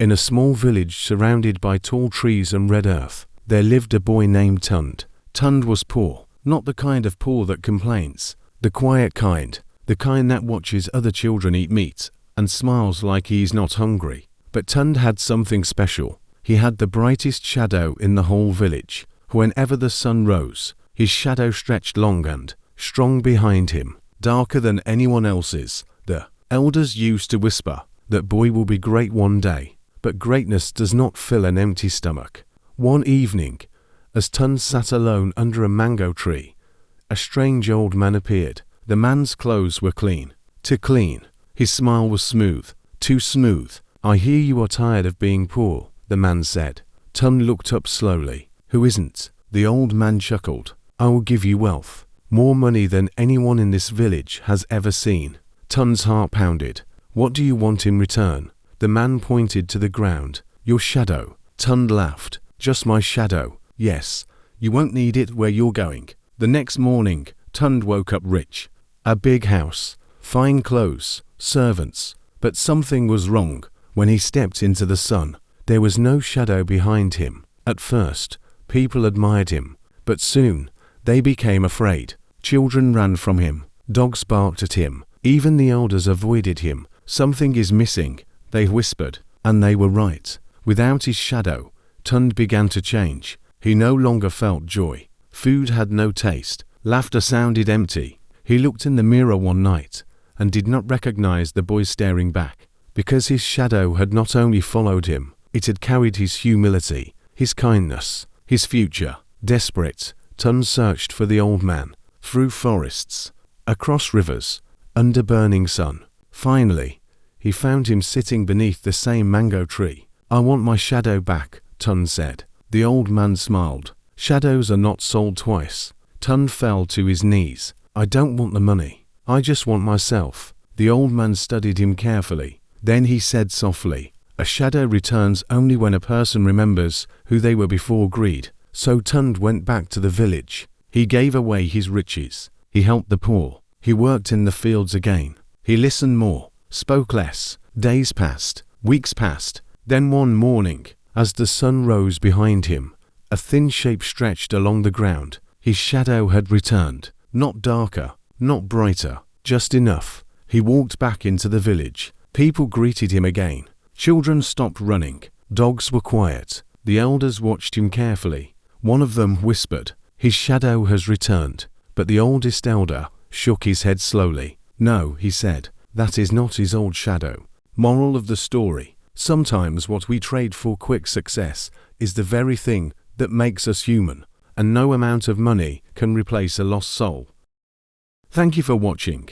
In a small village surrounded by tall trees and red earth, there lived a boy named Tund. Tund was poor, not the kind of poor that complains, the quiet kind, the kind that watches other children eat meat and smiles like he is not hungry. But Tund had something special. He had the brightest shadow in the whole village. Whenever the sun rose, his shadow stretched long and strong behind him, darker than anyone else's. The elders used to whisper, "That boy will be great one day." But greatness does not fill an empty stomach. One evening, as Tund sat alone under a mango tree, a strange old man appeared. The man's clothes were clean, too clean. His smile was smooth, too smooth. "I hear you are tired of being poor," the man said. Tund looked up slowly. "Who isn't?" The old man chuckled. "I will give you wealth, more money than anyone in this village has ever seen." Tund's heart pounded. "What do you want in return?" The man pointed to the ground. "Your shadow." Tund laughed. "Just my shadow? Yes. You won't need it where you're going." The next morning, Tund woke up rich. A big house, fine clothes, servants. But something was wrong. When he stepped into the sun, there was no shadow behind him. At first, people admired him, but soon, they became afraid. Children ran from him. Dogs barked at him. Even the elders avoided him. "Something is missing," they whispered, and they were right. Without his shadow, Tund began to change. He no longer felt joy. Food had no taste. Laughter sounded empty. He looked in the mirror one night and did not recognize the boy staring back, because his shadow had not only followed him, it had carried his humility, his kindness, his future. Desperate, Tund searched for the old man, through forests, across rivers, under burning sun. Finally, he found him sitting beneath the same mango tree. "I want my shadow back," Tund said. The old man smiled. "Shadows are not sold twice." Tund fell to his knees. "I don't want the money. I just want myself." The old man studied him carefully. Then he said softly, "A shadow returns only when a person remembers who they were before greed." So Tund went back to the village. He gave away his riches. He helped the poor. He worked in the fields again. He listened more, spoke less. Days passed, weeks passed. Then one morning, as the sun rose behind him, a thin shape stretched along the ground. His shadow had returned. Not darker, not brighter, just enough. He walked back into the village. People greeted him again. Children stopped running. Dogs were quiet. The elders watched him carefully. One of them whispered, "His shadow has returned." But the oldest elder shook his head slowly. "No," he said, "that is not his old shadow." Moral of the story: sometimes what we trade for quick success is the very thing that makes us human, and no amount of money can replace a lost soul. Thank you for watching.